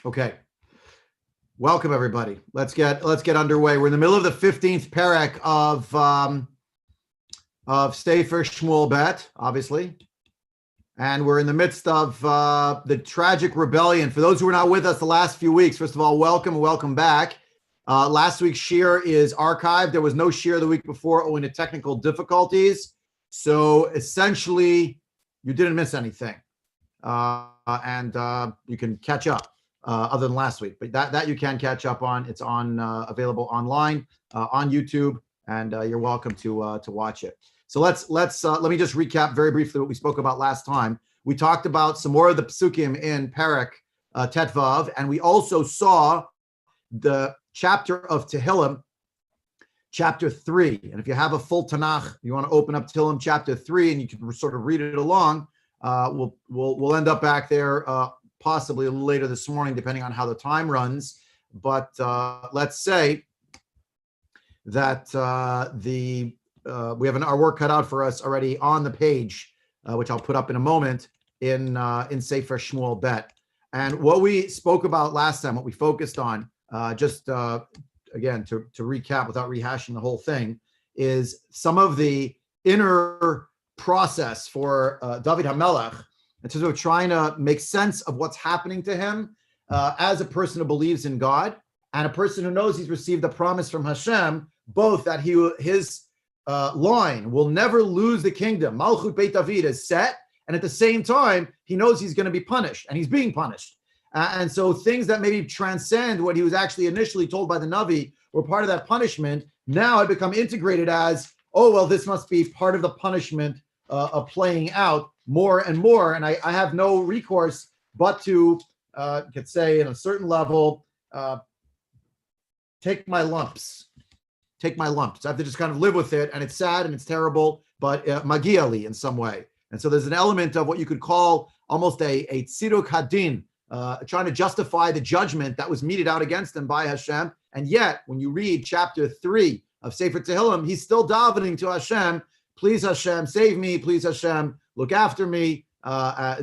Okay. Welcome everybody. Let's get underway. We're in the middle of the 15th parak of Sefer Shmuel Bet, obviously. And we're in the midst of the tragic rebellion. For those who were not with us the last few weeks, first of all, welcome back. Last week's shir is archived. There was no shir the week before owing to technical difficulties. So essentially, you didn't miss anything. And you can catch up other than last week. But that you can catch up on. It's on available online on YouTube, and you're welcome to watch it. So let me just recap very briefly what we spoke about last time. We talked about some more of the psukim in Parak Tet Vav, and we also saw the chapter of Tehillim, chapter 3. And if you have a full Tanakh, you want to open up Tehillim chapter 3, and you can sort of read it along. We'll end up back there possibly a little later this morning, depending on how the time runs. But let's say that we have our work cut out for us already on the page, which I'll put up in a moment in Sefer Shmuel Bet. And what we spoke about last time, what we focused on, again to recap without rehashing the whole thing, is some of the inner process for David HaMelech in terms of trying to make sense of what's happening to him as a person who believes in God and a person who knows he's received a promise from Hashem, both that his line will never lose the kingdom. Malchut Beit David is set, and at the same time, he knows he's going to be punished, and he's being punished. And so things that maybe transcend what he was actually initially told by the Navi were part of that punishment, now have become integrated as, oh, well, this must be part of the punishment of playing out more and more. And I have no recourse but to, could say, in a certain level, take my lumps. I have to just kind of live with it, and it's sad and it's terrible, but magiali in some way. And so there's an element of what you could call almost a tziduk hadin, trying to justify the judgment that was meted out against him by Hashem. And yet, when you read chapter 3 of Sefer Tehillim, he's still davening to Hashem, please Hashem, save me, please Hashem, look after me,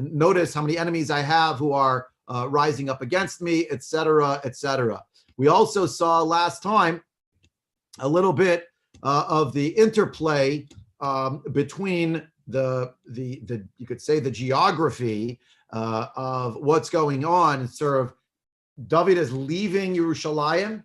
notice how many enemies I have who are rising up against me, etc., etc. We also saw last time a little bit of the interplay between the you could say the geography of what's going on. Sort of David is leaving Yerushalayim,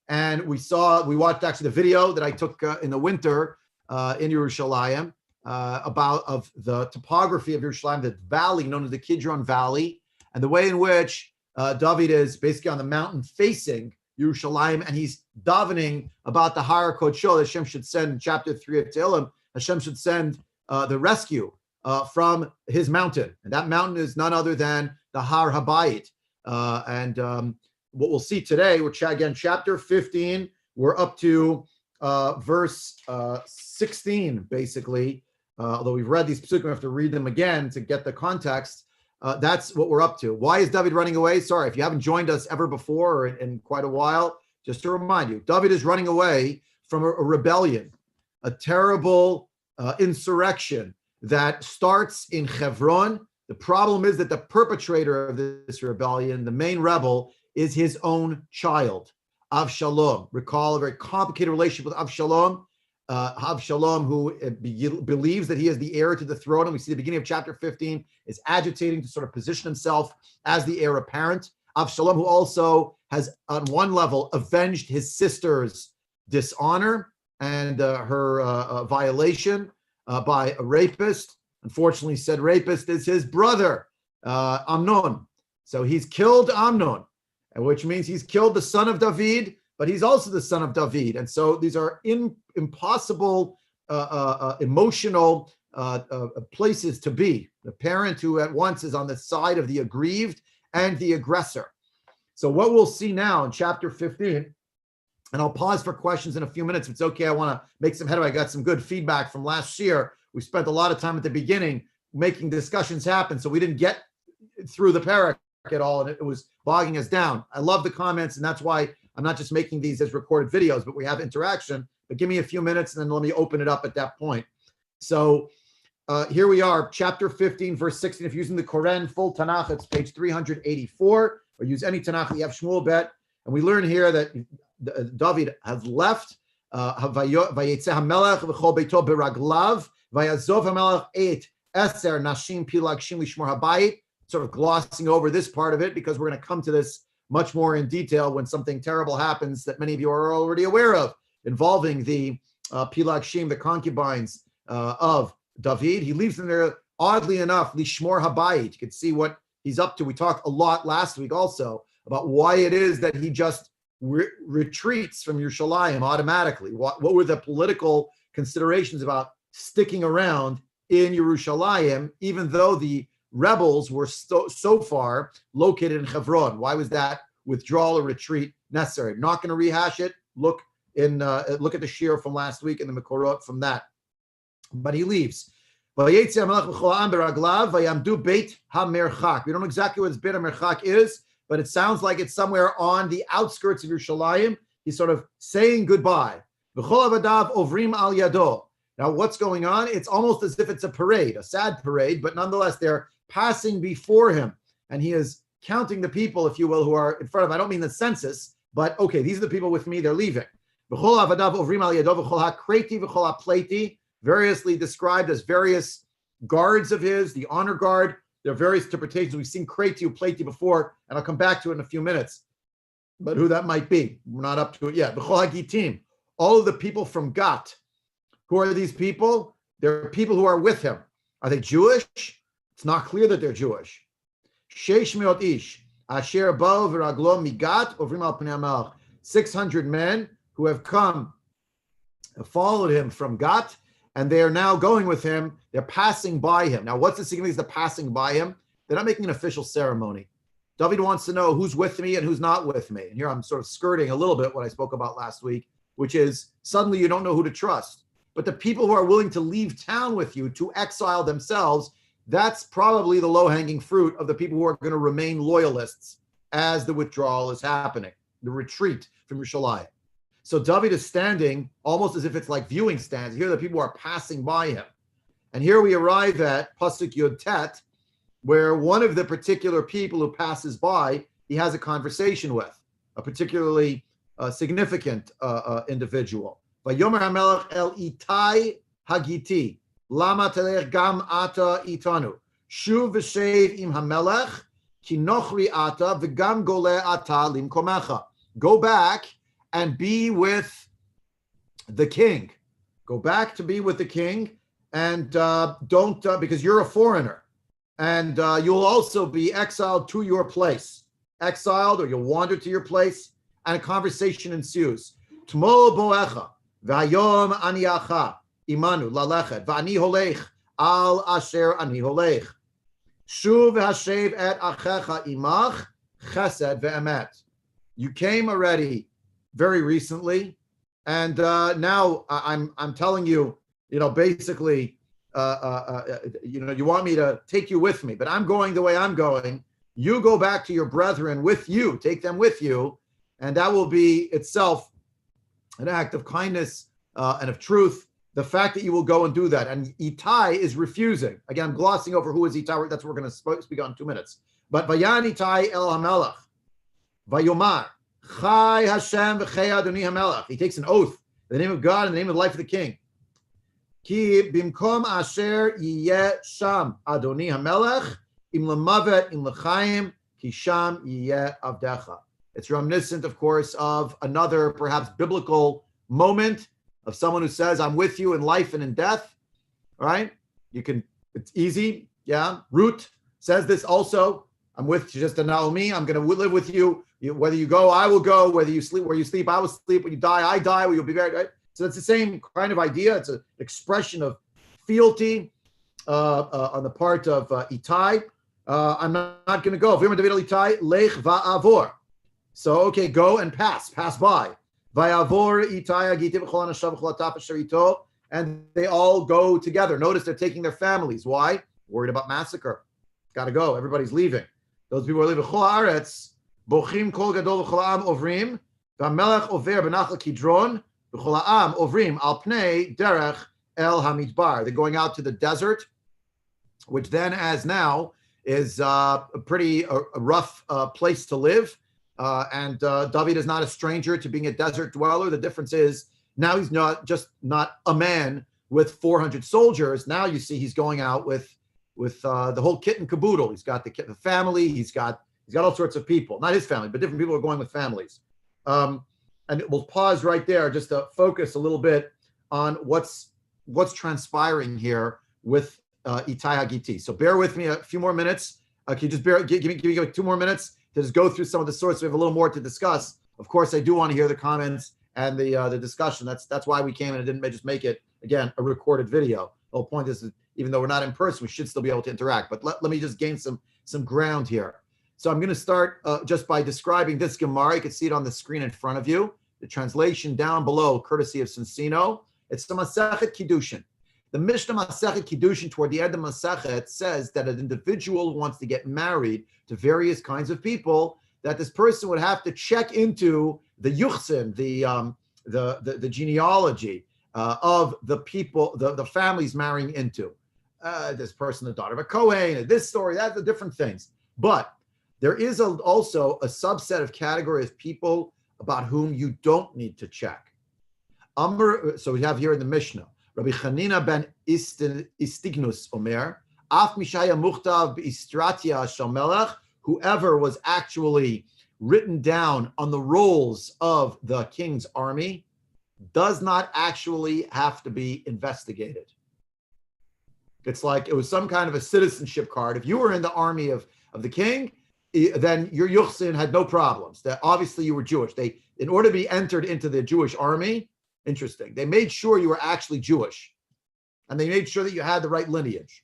and we watched actually the video that I took in the winter in Yerushalayim about the topography of Yerushalayim, the valley known as the Kidron Valley, and the way in which David is basically on the mountain facing Yerushalayim, and he's davening about the Har Kodsho that Hashem should send in chapter 3 of Tehillim. Hashem should send the rescue from his mountain, and that mountain is none other than the Har Habayit. And what we'll see today, which again, chapter 15, we're up to verse 16, basically. Although we've read these psukim, we have to read them again to get the context. That's what we're up to. Why is David running away? Sorry, if you haven't joined us ever before or in quite a while, just to remind you, David is running away from a rebellion, a terrible insurrection that starts in Hebron. The problem is that the perpetrator of this rebellion, the main rebel, is his own child, Avshalom. Recall a very complicated relationship with Avshalom. Avshalom, who believes that he is the heir to the throne, and we see the beginning of chapter 15 is agitating to sort of position himself as the heir apparent. Avshalom, who also has, on one level, avenged his sister's dishonor and her violation by a rapist. Unfortunately, said rapist is his brother, Amnon. So he's killed Amnon, which means he's killed the son of David, but he's also the son of David. And so these are impossible emotional places to be. The parent who at once is on the side of the aggrieved and the aggressor. So what we'll see now in chapter 15, and I'll pause for questions in a few minutes if it's okay. I want to make some headway. I got some good feedback from last year. We spent a lot of time at the beginning making discussions happen, so we didn't get through the parak at all, and it was bogging us down. I love the comments, and that's why I'm not just making these as recorded videos, but we have interaction. But give me a few minutes, and then let me open it up at that point. So here we are, chapter 15, verse 16. If you're using the Koren full Tanakh, it's page 384, or or use any Tanakh that you have Shmuel Bet. And we learn here that David has left. Vayetze hamelech v'chol beito beraglav vayazov hamelech et eser nashim pilagshim lishmor habayit. Sort of glossing over this part of it because we're going to come to this much more in detail when something terrible happens that many of you are already aware of, involving the pilagshim, the concubines of David. He leaves them there, oddly enough, lishmor habayit. You could see what he's up to. We talked a lot last week also about why it is that he just retreats from Yerushalayim automatically. What were the political considerations about sticking around in Yerushalayim, even though the rebels were so far located in Hebron? Why was that withdrawal or retreat necessary? I'm not going to rehash it. Look at the shir from last week and the Mekorot from that. But he leaves. We don't know exactly what his Beit HaMerchak is, but it sounds like it's somewhere on the outskirts of Yerushalayim. He's sort of saying goodbye. Now, what's going on? It's almost as if it's a parade, a sad parade, but nonetheless, they're passing before him, and he is counting the people, if you will, who are in front of him. I don't mean the census, but okay, these are the people with me, they're leaving. Variously described as various guards of his, the honor guard. There are various interpretations. We've seen kreti, pleti before, and I'll come back to it in a few minutes. But who that might be, we're not up to it yet. All of the people from Gat. Who are these people? They're people who are with him. Are they Jewish? It's not clear that they're Jewish. Sheish meot ish, asher ba'u v'raglo migat ovrim al pnei hamelech. 600 men who have come, followed him from Gat, and they are now going with him. They're passing by him. Now, what's the significance of passing by him? They're not making an official ceremony. David wants to know who's with me and who's not with me. And here I'm sort of skirting a little bit what I spoke about last week, which is suddenly you don't know who to trust. But the people who are willing to leave town with you to exile themselves, that's probably the low-hanging fruit of the people who are going to remain loyalists as the withdrawal is happening, the retreat from Yerushalayim. So David is standing almost as if it's like viewing stands. Here the people are passing by him. And here we arrive at Pasuk Yud Tet, where one of the particular people who passes by, he has a conversation with, a particularly significant individual. Vayomer HaMelech el Itai Hagiti, Lama telech gam ata itanu, Shuv v'shev im HaMelech, ki nochri ata v'gam gole ata limkomecha. Go back and be with the king. Go back to be with the king, and don't, because you're a foreigner, and you'll also be exiled to your place. Exiled, or you'll wander to your place, and a conversation ensues. Tmo boecha, v'ayom ani acha, imanu lalechet, v'ani holech, al asher ani holech. Shuv v'hashev et achecha imach, chesed ve'emet. You came already very recently, and now I'm telling you, basically, you want me to take you with me, but I'm going the way I'm going. You go back to your brethren with you, take them with you, and that will be itself an act of kindness and of truth. The fact that you will go and do that, and Itai is refusing. Again, I'm glossing over who is Itai. That's what we're going to speak on in 2 minutes. But Vayan Itai el Hamelach, Vayomar. Chai Hashem v'chei Adoni HaMelech. He takes an oath in the name of God and the name of the life of the king. Ki bimkom asher yiyeh sham Adoni HaMelech im lemavet im lechaim ki sham yiyeh avdecha. It's reminiscent, of course, of another perhaps biblical moment of someone who says, I'm with you in life and in death. All right? It's easy. Yeah. Ruth says this also. I'm with just a Naomi. I'm going to live with you. Whether you go, I will go. Whether you sleep, where you sleep, I will sleep. When you die, I die. Where you'll be buried. Right? So it's the same kind of idea. It's an expression of fealty on the part of Itai. I'm not going to go. David Itai lech va'avor. So okay, go and pass by. Va'avor Itai agitiv v'chol anashav v'chol ataf asher ito, and they all go together. Notice they're taking their families. Why? Worried about massacre. Got to go. Everybody's leaving. Those people are leaving. Chol haaretz. Bochim kol gadol v'chol ha'am ovrim, v'hamelech over b'nachal Kidron, v'chol ha'am ovrim al pnei derech el hamidbar. They're going out to the desert, which then, as now, is a pretty rough place to live. And David is not a stranger to being a desert dweller. The difference is now he's not a man with 400 soldiers. Now you see he's going out with the whole kit and caboodle. He's got the family. He's got all sorts of people. Not his family, but different people are going with families. And we'll pause right there just to focus a little bit on what's transpiring here with Itai Hagiti. So bear with me a few more minutes. Can you just give me 2 more minutes to just go through some of the sources? We have a little more to discuss. Of course, I do want to hear the comments and the discussion. That's why we came, and I didn't just make it, again, a recorded video. The whole point is, even though we're not in person, we should still be able to interact. But let me just gain some ground here. So I'm going to start just by describing this Gemara. You can see it on the screen in front of you. The translation down below, courtesy of Cincino. It's the Masechet Kiddushin. The Mishnah Masechet Kiddushin, toward the end of Masechet, says that an individual who wants to get married to various kinds of people, that this person would have to check into the yuchsin, the genealogy of the people, the families marrying into. This person, the daughter of a Kohen, this story, that's the different things. But there is also a subset of category of people about whom you don't need to check. So we have here in the Mishnah, Rabbi Chanina ben Istignus Omer, Af Mishaya Muchtav Istratia Shalmelech, whoever was actually written down on the rolls of the king's army does not actually have to be investigated. It's like it was some kind of a citizenship card. If you were in the army of the king, then your yuchsin had no problems. That obviously you were Jewish. In order to be entered into the Jewish army, interesting, they made sure you were actually Jewish, and they made sure that you had the right lineage.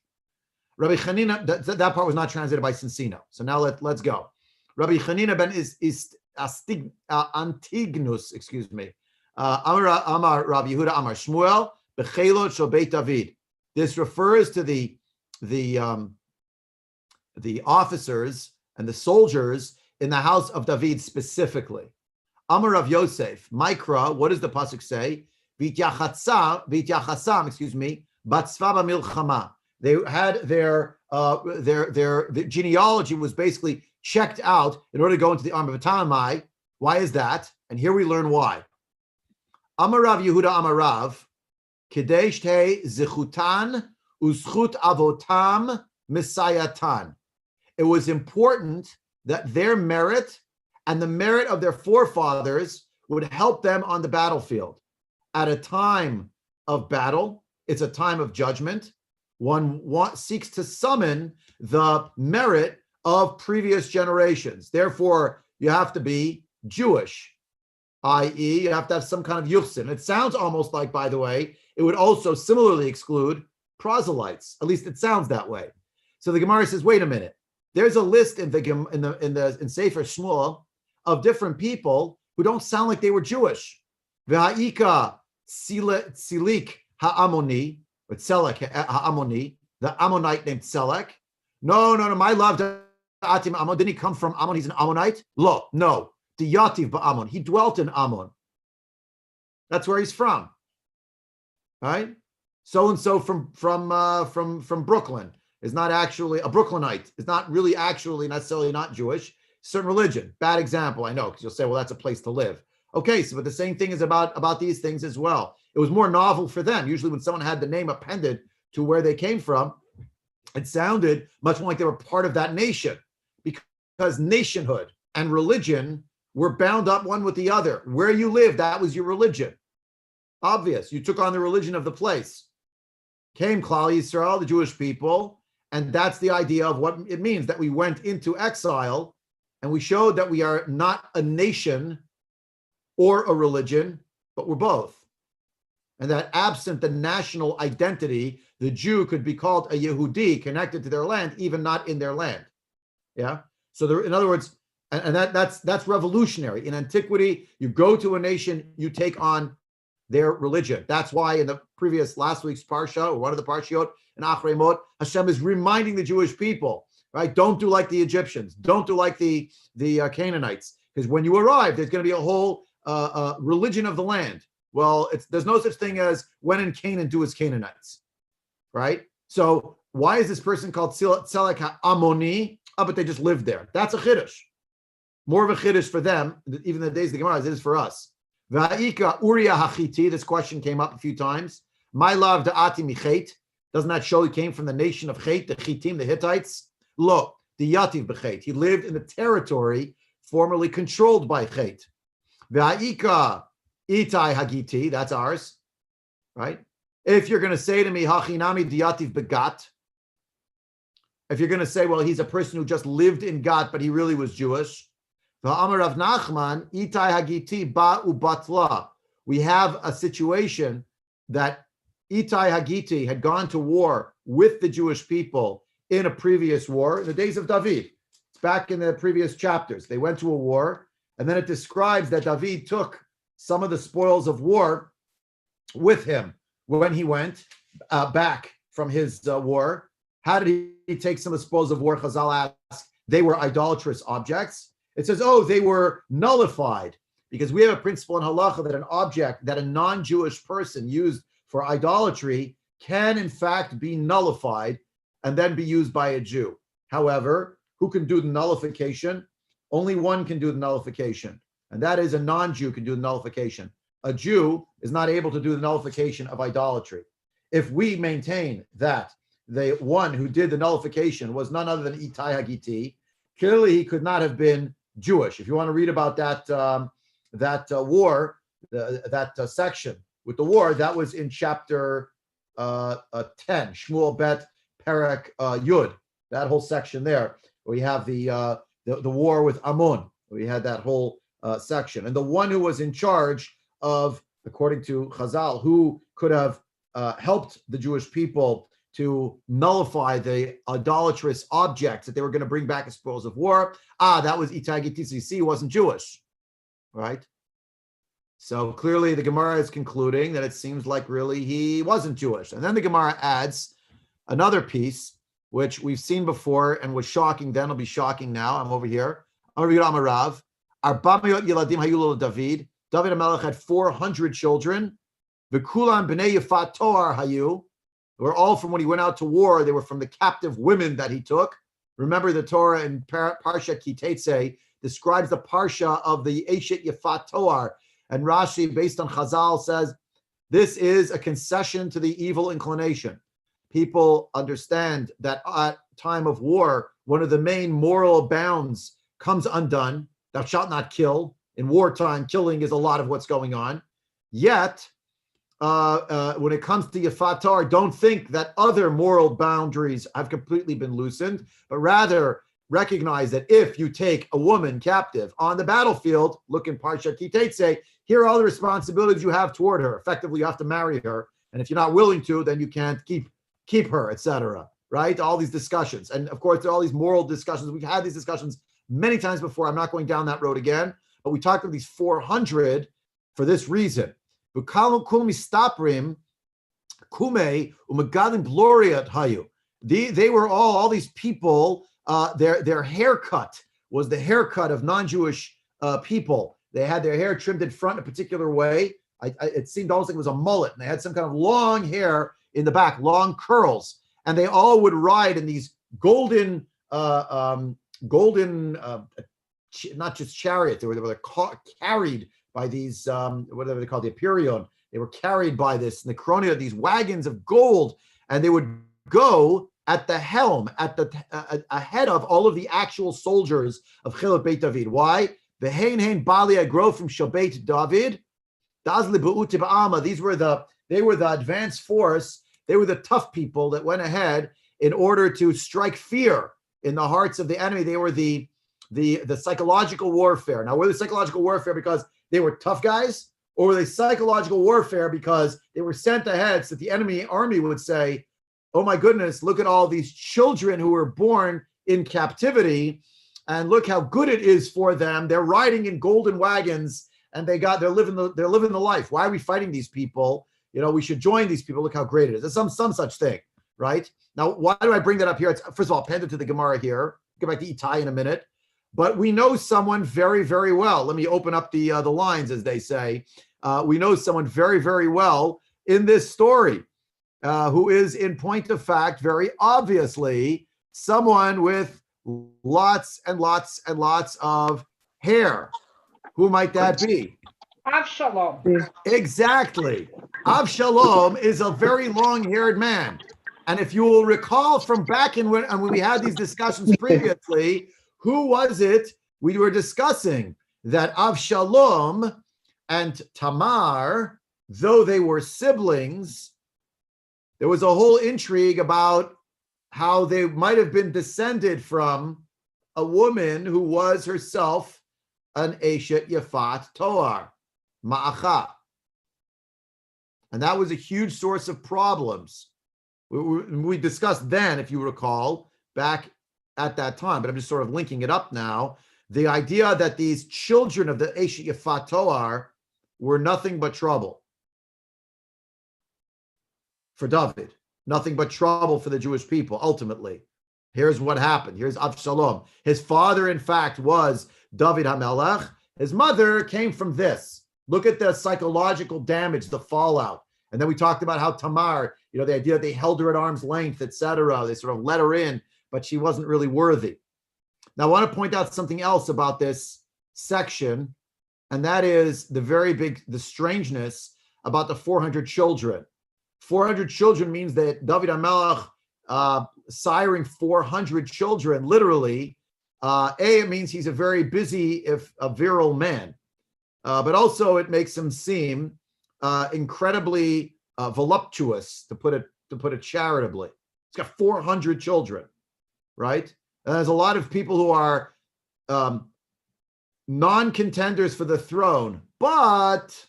Rabbi Chanina, that part was not translated by Cincino. So now let's go. Rabbi Chanina ben Antignus, excuse me. Amar Rabbi Yehuda Amar Shmuel Bechelot Shel Beit David. This refers to the officers and the soldiers in the house of David specifically. Amar Rav Yosef, Mikra, what does the pasuk say? V'ityachassam, excuse me, batzva b'milchama. They had their genealogy was basically checked out in order to go into the army of Atamai. Why is that? And here we learn why. Amar Rav Yehuda Amar Rav, Kedesh te zichutan uschut avotam misayatan. It was important that their merit and the merit of their forefathers would help them on the battlefield. At a time of battle, it's a time of judgment. One seeks to summon the merit of previous generations. Therefore, you have to be Jewish, i.e., you have to have some kind of yuchsin. It sounds almost like, by the way, it would also similarly exclude proselytes. At least it sounds that way. So the Gemara says, wait a minute. There's a list in Sefer Shmuel of different people who don't sound like they were Jewish. V'ha'ika Tzilik ha'amoni, or Tzelek ha'amoni, the Ammonite named Tzelek. No, my love, Atim Ammon. Didn't he come from Ammon? He's an Ammonite? No. The Yativ ba'Ammon. He dwelt in Ammon. That's where he's from. Right? So and so from Brooklyn is not actually a Brooklynite. Is not really actually necessarily not Jewish. Certain religion. Bad example, I know, because you'll say, well, that's a place to live. Okay, so but the same thing is about these things as well. It was more novel for them. Usually when someone had the name appended to where they came from, it sounded much more like they were part of that nation, because nationhood and religion were bound up one with the other. Where you lived, that was your religion. Obvious. You took on the religion of the place. Came Klal Yisrael, the Jewish people, and that's the idea of what it means that we went into exile and we showed that we are not a nation or a religion, but we're both. And that absent the national identity, the Jew could be called a Yehudi, connected to their land, even not in their land. Yeah. So there, in other words, and that's revolutionary. In antiquity, you go to a nation, you take on their religion. That's why in the last week's parsha, or one of the parshiot in Achrei Mot, Hashem is reminding the Jewish people, right? Don't do like the Egyptians. Don't do like the Canaanites, because when you arrive, there's going to be a whole religion of the land. Well, there's no such thing as when in Canaan do as Canaanites, right? So Why is this person called Tzelek HaAmoni? Oh, but they just lived there. That's a chiddush. More of a chiddush for them, even the days of the Gemara, as it is for us. Va'ika Uriah Hachiti. This question came up a few times. My love da'ati michet. Doesn't that show he came from the nation of Chet, the Chitim, the Hittites? Lo, the Yativ b'Chet. He lived in the territory formerly controlled by Chet. Va'ika Itai Hagiti. That's ours, right? If you're going to say to me, Hachinami diyativ begat, if you're going to say, well, he's a person who just lived in Gat, but he really was Jewish. V'amar Rav Nachman, Itai Hagiti ba ubatla. We have a situation that Itai Hagiti had gone to war with the Jewish people in a previous war, in the days of David. It's back in the previous chapters. They went to a war, and then it describes that David took some of the spoils of war with him when he went back from his war. How did he take some of the spoils of war? Chazal asks, they were idolatrous objects. It says, oh, they were nullified, because we have a principle in halacha that an object that a non-Jewish person used for idolatry can in fact be nullified and then be used by a Jew. However, who can do the nullification? Only one can do the nullification, and that is a non-Jew can do the nullification. A Jew is not able to do the nullification of idolatry. If we maintain that the one who did the nullification was none other than Itai Hagiti, clearly he could not have been Jewish. If you want to read about that war, that section with the war, that was in chapter 10, Shmuel Bet Ch Yud. That whole section there, where we have the war with Ammon. We had that whole section, and the one who was in charge of, according to Chazal, who could have helped the Jewish people to nullify the idolatrous objects that they were going to bring back as spoils of war. That was Itai Hagiti. So you see, he wasn't Jewish, right? So clearly the Gemara is concluding that it seems like really he wasn't Jewish. And then the Gemara adds another piece, which we've seen before and was shocking then, will be shocking now. I'm over here. Amarav. Arba'mayot Yeladim Hayul David. David HaMelech had 400 children. V'kulam b'nei Yifat Toar Hayu. They were all from when he went out to war. They were from the captive women that he took. Remember, the Torah in Parsha Kitetse describes the Parsha of the Eshet Yifat Toar. And Rashi, based on Chazal, says this is a concession to the evil inclination. People understand that at time of war, one of the main moral bounds comes undone. Thou shalt not kill. In wartime, killing is a lot of what's going on. Yet, when it comes to Yifat Toar, don't think that other moral boundaries have completely been loosened, but rather recognize that if you take a woman captive on the battlefield, look in Parsha Kitetse, here are all the responsibilities you have toward her. Effectively, you have to marry her, and if you're not willing to, then you can't keep her, etc. Right? All these discussions, and of course, there are all these moral discussions. We've had these discussions many times before. I'm not going down that road again, but we talked about these 400 for this reason. They were all these people. Their haircut was the haircut of non-Jewish people. They had their hair trimmed in front in a particular way. It seemed almost like it was a mullet, and they had some kind of long hair in the back, long curls, and they all would ride in these golden, not just chariots. They were carried by these, whatever they call the Aperion. They were carried by this Necronia, these wagons of gold, and they would go at the helm, ahead of all of the actual soldiers of Chilot Beit David. Why? The Hein Bali Agro from Shabbat David. They were the advanced force. They were the tough people that went ahead in order to strike fear in the hearts of the enemy. They were the psychological warfare. Now, were they psychological warfare because they were tough guys, or were they psychological warfare because they were sent ahead so that the enemy army would say, oh my goodness, look at all these children who were born in captivity, and look how good it is for them. They're riding in golden wagons, and they're living the life. Why are we fighting these people? We should join these people. Look how great it is. There's some such thing, right? Now, why do I bring that up here? It's, first of all, appended to the Gemara here. Get back to Itai in a minute. But we know someone very, very well. Let me open up the lines, as they say. We know someone very, very well in this story. who is in point of fact, very obviously, someone with lots and lots and lots of hair. Who might that be? Avshalom. Exactly. Avshalom is a very long-haired man. And if you will recall from back in when we had these discussions previously, who was it we were discussing? That Avshalom and Tamar, though they were siblings, there was a whole intrigue about how they might have been descended from a woman who was herself an Eshet Yafat Toar, Ma'acha. And that was a huge source of problems. We discussed then, if you recall, back at that time, but I'm just sort of linking it up now. The idea that these children of the Eshet Yafat Toar were nothing but trouble for David, nothing but trouble for the Jewish people, ultimately. Here's what happened. Here's Avshalom. His father, in fact, was David HaMelech. His mother came from this. Look at the psychological damage, the fallout. And then we talked about how Tamar, the idea that they held her at arm's length, etc. They sort of let her in, but she wasn't really worthy. Now, I want to point out something else about this section, and that is the strangeness about the 400 children. 400 children means that David HaMelech siring 400 children, literally, it means he's a very busy, if a virile man, but also it makes him seem incredibly voluptuous, to put it charitably. He's got 400 children, right? And there's a lot of people who are non-contenders for the throne, but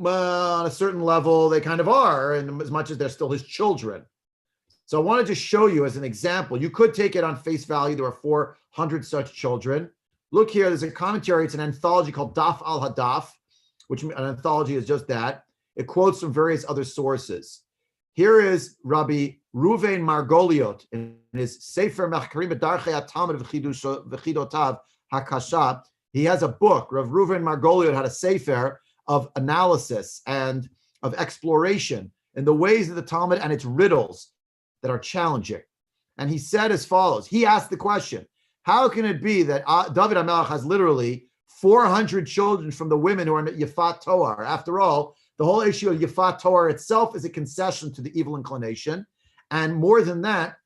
on a certain level, they kind of are, and as much as they're still his children. So I wanted to show you as an example. You could take it on face value. There are 400 such children. Look here, there's a commentary. It's an anthology called Daf al-Hadaf, which an anthology is just that. It quotes from various other sources. Here is Rabbi Ruvain Margoliot in his Sefer Machkarim B'Darchei HaTalmud V'Chidotav HaKasha. He has a book. Rav Ruvain Margoliot had a Sefer of analysis and of exploration in the ways of the Talmud and its riddles that are challenging. And he said as follows. He asked the question, how can it be that David HaMelech has literally 400 children from the women who are Yafat Toar? After all, the whole issue of Yafat Toar itself is a concession to the evil inclination. And more than that,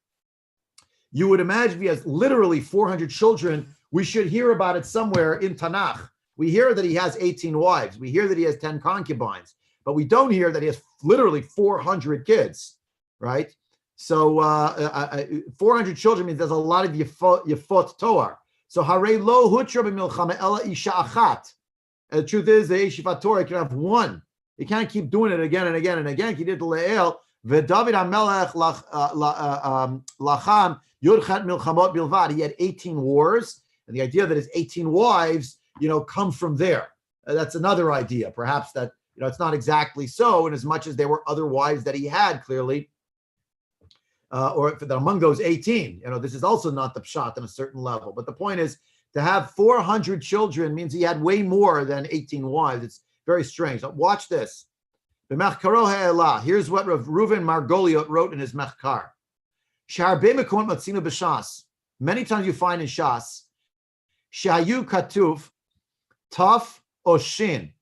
you would imagine if he has literally 400 children, we should hear about it somewhere in Tanakh. We hear that he has 18 wives. We hear that he has 10 concubines, but we don't hear that he has literally 400 kids, right? So 400 children means there's a lot of Yafot Toar. So Hare lo hutra b'milchama ela isha achat. And the truth is, the Yeshivat Torah can have one. You can't keep doing it again and again and again. He did the Le'el. V'David HaMelech lacham yudchat milchamot bilvad. He had 18 wars, and the idea that his 18 wives, come from there. That's another idea. Perhaps that it's not exactly so, in as much as there were other wives that he had clearly. Or that among those 18, this is also not the pshat on a certain level. But the point is, to have 400 children means he had way more than 18 wives. It's very strange. Now, watch this. Here's what Rav Ruvain Margoliot wrote in his Mechkar. Many times you find in Shas, Shayu Katuv, Taf or Shin.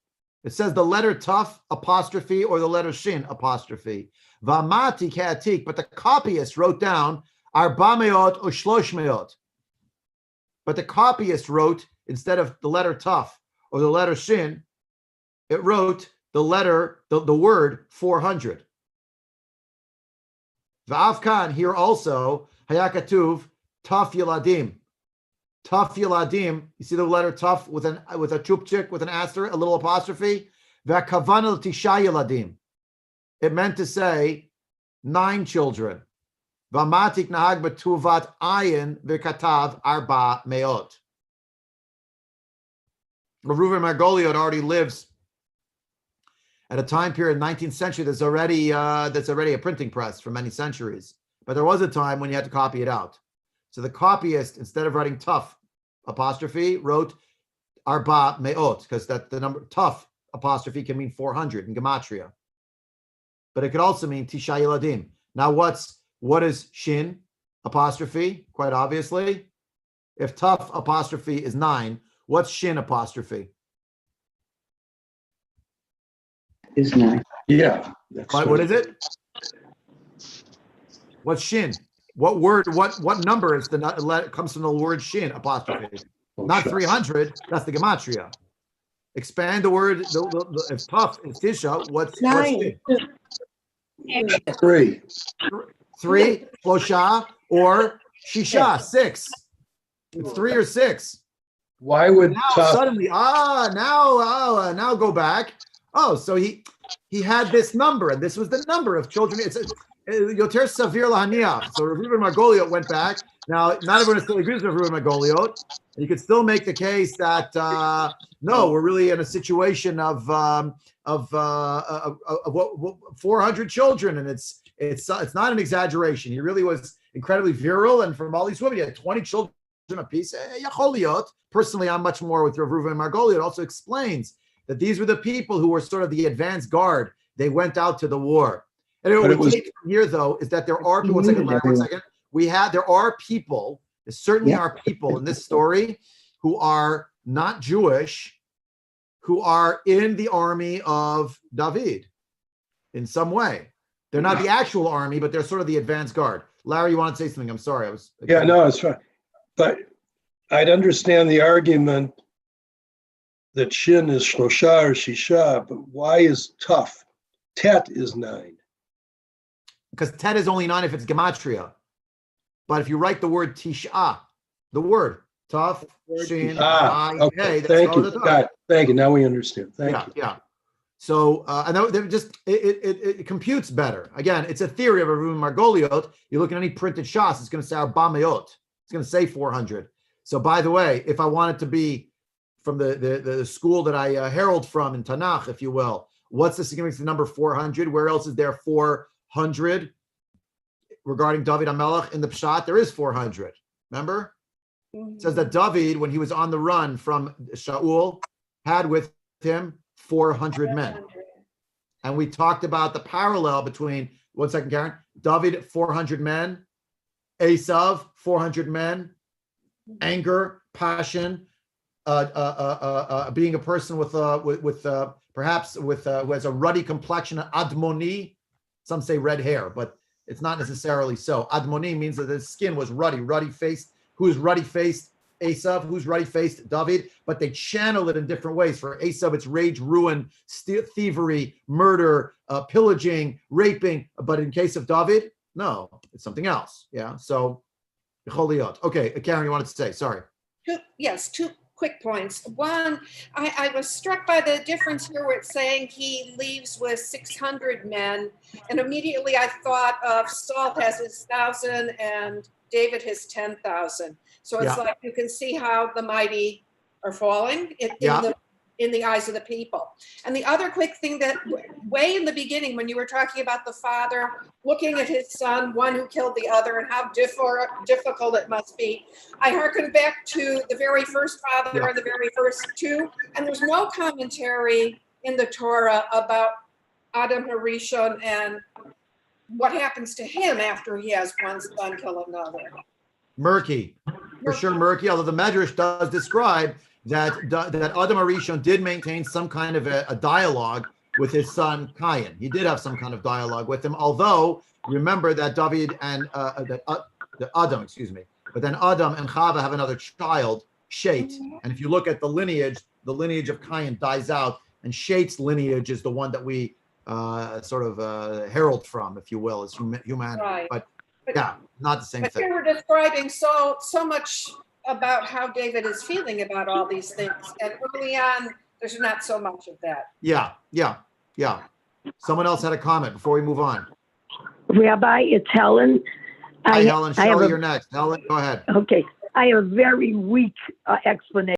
It says the letter Taf apostrophe or the letter Shin apostrophe. Vamati Katik, but the copyist wrote down Arbameot or Shloshmeot. But the copyist wrote, instead of the letter Taf or the letter Shin, it wrote the word 400. Va'avkan, here also, Hayakatuv, Taf Yeladim. Taf Yeladim, you see the letter Taf with a chupchik, with an asterisk, a little apostrophe. Va'kavan Tisha Yeladim. It meant to say 9 children. Vamatik nahag betuvat ayin v'katav arba meot. Rav Ruvain Margoliot already lives at a time period in the 19th century that's already a printing press for many centuries. But there was a time when you had to copy it out. So the copyist, instead of writing tough apostrophe, wrote arba meot, because that the number tough apostrophe can mean 400 in gematria. but it could also mean Tisha Yeladim. Now, what is Shin apostrophe? Quite obviously, if Tuf apostrophe is 9, what's Shin apostrophe? Is 9. Yeah. What is it? What's Shin? What word? What number is the comes from the word Shin apostrophe? Not 300. That's the gematria. Expand the word. If Tuf is Tisha, what's 9. Shin? 3. 3, Shlosha, or Shisha, 6. It's 3 or 6. Why would Now Tuf? suddenly, now go back. Oh, so he had this number, and this was the number of children. It's Yoter Savir Lahaniach. So Rav Reuven Margoliot went back. Now, not everyone still agrees with Rav Reuven Margoliot. You could still make the case that no, we're really in a situation of what 400 children, and it's not an exaggeration. He really was incredibly virile, and from all these women, he had 20 children apiece. Personally, I'm much more with Rav Reuven Margoliot. It also explains that these were the people who were sort of the advance guard. They went out to the war. And what we take from here, though, is that there are people. One second, Larry, 1 second. There are people. There certainly are people in this story who are not Jewish, who are in the army of David in some way. They're not the actual army, but they're sort of the advance guard. Larry, you want to say something? I'm sorry. Yeah, no, it's fine. But I'd understand the argument that Shin is Shlosha or Shisha, but why is Tuf? Tet is 9. Because Tet is only 9 if it's gematria. But if you write the word Tisha, the word Tuf, Shin, okay. Thank you. Got it. Thank you. Now we understand. Thank you. Yeah. So, and it computes better. Again, it's a theory of a Reuven Margoliot. You look at any printed shas, it's going to say Arbameot. It's going to say 400. So, by the way, if I want it to be from the school that I herald from in Tanakh, if you will, what's the significance of the number 400? Where else is there 400 regarding David HaMelech in the Pshat? There is 400. Remember? It says that David, when he was on the run from Shaul, had with him 400 men. And we talked about the parallel between, 1 second, Karen, David, 400 men, Esav, 400 men, anger, passion, being a person perhaps who has a ruddy complexion, admoni. Some say red hair, but it's not necessarily so. Admoni means that his skin was ruddy-faced. Who's ruddy-faced? Esav. Who's ruddy-faced? David. But they channel it in different ways. For Esav, it's rage, ruin, thievery, murder, pillaging, raping. But in case of David, no, it's something else. Yeah. So, okay, Karen, you wanted to say? Sorry. Two quick points. One, I was struck by the difference here where it's saying he leaves with 600 men, and immediately I thought of Saul has his 1,000 and David his 10,000. So it's like you can see how the mighty are falling in the eyes of the people. And the other quick thing, that way in the beginning when you were talking about the father looking at his son, one who killed the other, and how difficult it must be, I hearkened back to the very first father and the very first two, and there's no commentary in the Torah about Adam Harishon and what happens to him after he has one son kill another. Murky, for sure murky, although the Medrash does describe that Adam Harishon did maintain some kind of a dialogue with his son Cain. He did have some kind of dialogue with him, although remember that David and Adam, but then Adam and Chava have another child, Shet. And if you look at the lineage of Cain dies out, and Shet's lineage is the one that we herald from, if you will, as humanity. Right. But yeah, not the same thing. But you were describing so much about how David is feeling about all these things. And early on, there's not so much of that. Yeah. Someone else had a comment before we move on. Rabbi, it's Helen. Hi, Helen. Shelley, you're next. Helen, go ahead. Okay. I have a very weak explanation.